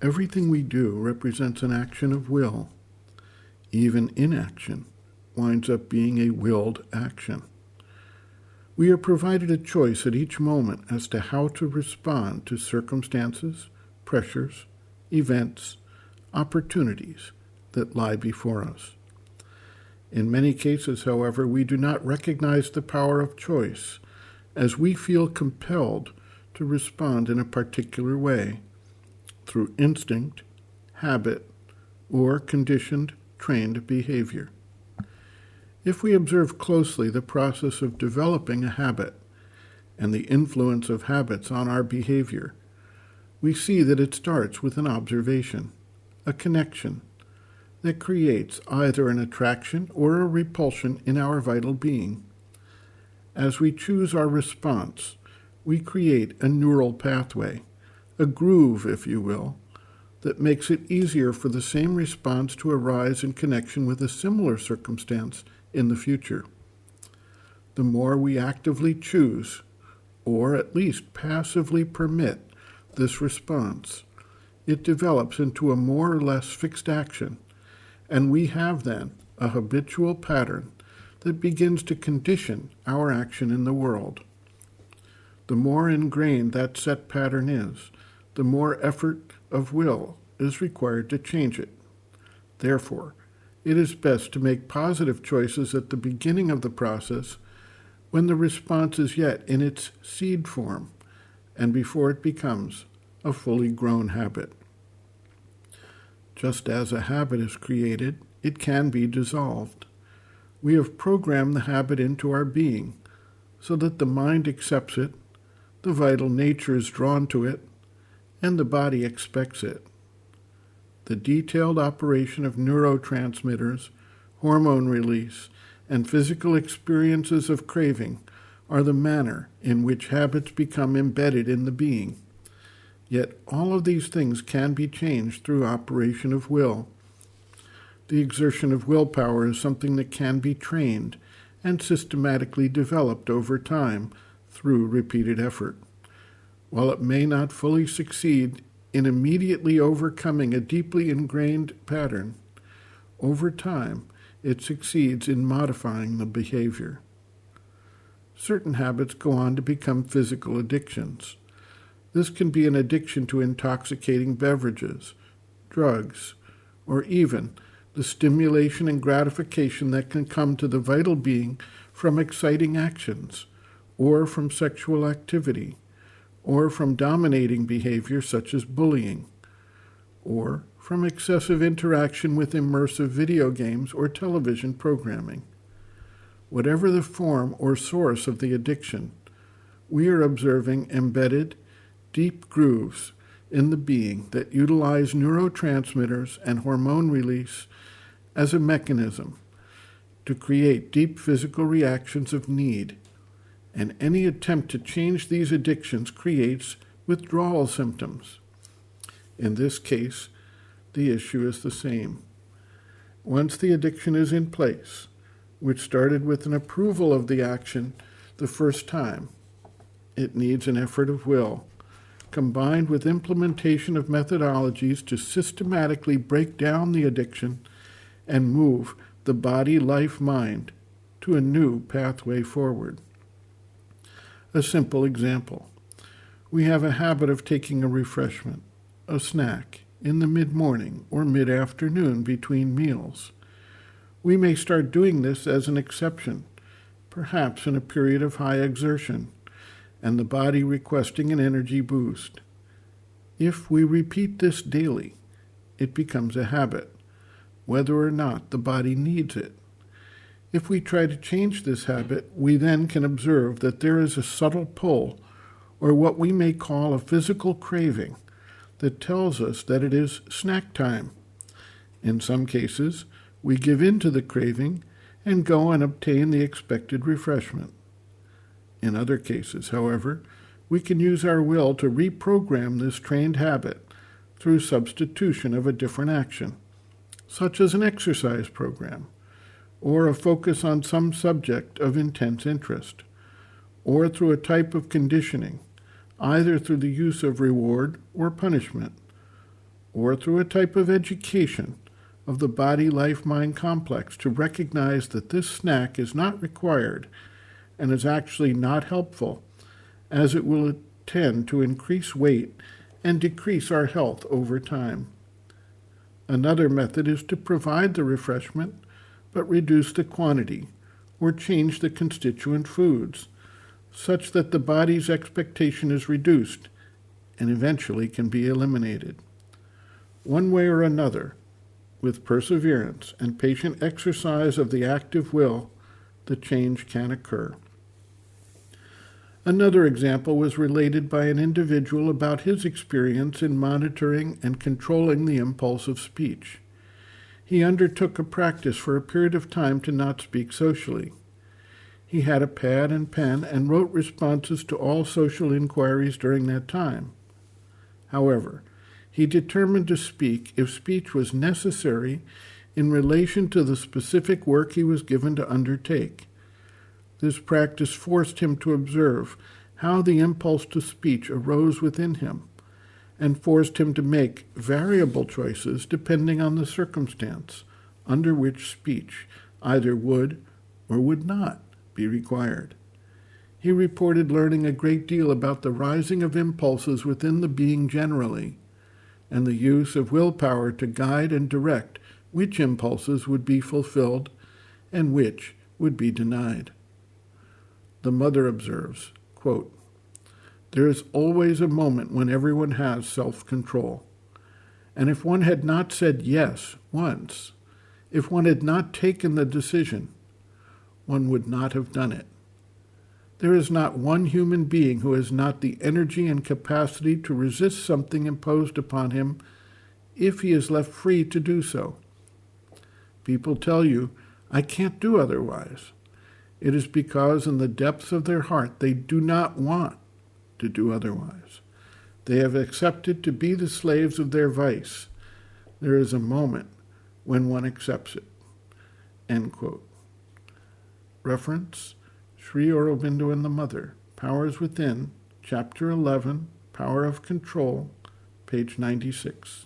Everything we do represents an action of will. Even inaction winds up being a willed action. We are provided a choice at each moment as to how to respond to circumstances, pressures, events, opportunities that lie before us. In many cases, however, we do not recognize the power of choice as we feel compelled to respond in a particular way through instinct, habit, or conditioned, trained behavior. If we observe closely the process of developing a habit and the influence of habits on our behavior, we see that it starts with an observation, a connection, that creates either an attraction or a repulsion in our vital being. As we choose our response, we create a neural pathway, a groove, if you will, that makes it easier for the same response to arise in connection with a similar circumstance in the future. The more we actively choose, or at least passively permit, this response, it develops into a more or less fixed action, and we have then a habitual pattern that begins to condition our action in the world. The more ingrained that set pattern is, the more effort of will is required to change it. Therefore, it is best to make positive choices at the beginning of the process when the response is yet in its seed form and before it becomes a fully grown habit. Just as a habit is created, it can be dissolved. We have programmed the habit into our being so that the mind accepts it, the vital nature is drawn to it, and the body expects it. The detailed operation of neurotransmitters, hormone release, and physical experiences of craving are the manner in which habits become embedded in the being. Yet all of these things can be changed through operation of will. The exertion of willpower is something that can be trained and systematically developed over time through repeated effort. While it may not fully succeed in immediately overcoming a deeply ingrained pattern, over time it succeeds in modifying the behavior. Certain habits go on to become physical addictions. This can be an addiction to intoxicating beverages, drugs, or even the stimulation and gratification that can come to the vital being from exciting actions, or from sexual activity, or from dominating behavior such as bullying, or from excessive interaction with immersive video games or television programming. Whatever the form or source of the addiction, we are observing embedded, deep grooves in the being that utilize neurotransmitters and hormone release as a mechanism to create deep physical reactions of need, and any attempt to change these addictions creates withdrawal symptoms. In this case, the issue is the same. Once the addiction is in place, which started with an approval of the action the first time, it needs an effort of will, combined with implementation of methodologies to systematically break down the addiction and move the body, life, mind to a new pathway forward. A simple example. We have a habit of taking a refreshment, a snack, in the mid-morning or mid-afternoon between meals. We may start doing this as an exception, perhaps in a period of high exertion, and the body requesting an energy boost. If we repeat this daily, it becomes a habit, whether or not the body needs it. If we try to change this habit, we then can observe that there is a subtle pull, or what we may call a physical craving, that tells us that it is snack time. In some cases, we give in to the craving and go and obtain the expected refreshment. In other cases, however, we can use our will to reprogram this trained habit through substitution of a different action, such as an exercise program, or a focus on some subject of intense interest, or through a type of conditioning, either through the use of reward or punishment, or through a type of education of the body-life-mind complex to recognize that this snack is not required and is actually not helpful, as it will tend to increase weight and decrease our health over time. Another method is to provide the refreshment, but reduce the quantity, or change the constituent foods, such that the body's expectation is reduced and eventually can be eliminated. One way or another, with perseverance and patient exercise of the active will, the change can occur. Another example was related by an individual about his experience in monitoring and controlling the impulse of speech. He undertook a practice for a period of time to not speak socially. He had a pad and pen and wrote responses to all social inquiries during that time. However, he determined to speak if speech was necessary in relation to the specific work he was given to undertake. This practice forced him to observe how the impulse to speech arose within him, and forced him to make variable choices depending on the circumstance under which speech either would or would not be required. He reported learning a great deal about the rising of impulses within the being generally, and the use of willpower to guide and direct which impulses would be fulfilled and which would be denied. The mother observes, quote, "There is always a moment when everyone has self-control. And if one had not said yes once, if one had not taken the decision, one would not have done it. There is not one human being who has not the energy and capacity to resist something imposed upon him if he is left free to do so. People tell you, 'I can't do otherwise.' It is because in the depths of their heart they do not want to do otherwise. They have accepted to be the slaves of their vice. There is a moment when one accepts it." End quote. Reference, Sri Aurobindo and the Mother, Powers Within, Chapter 11, Power of Control, page 96.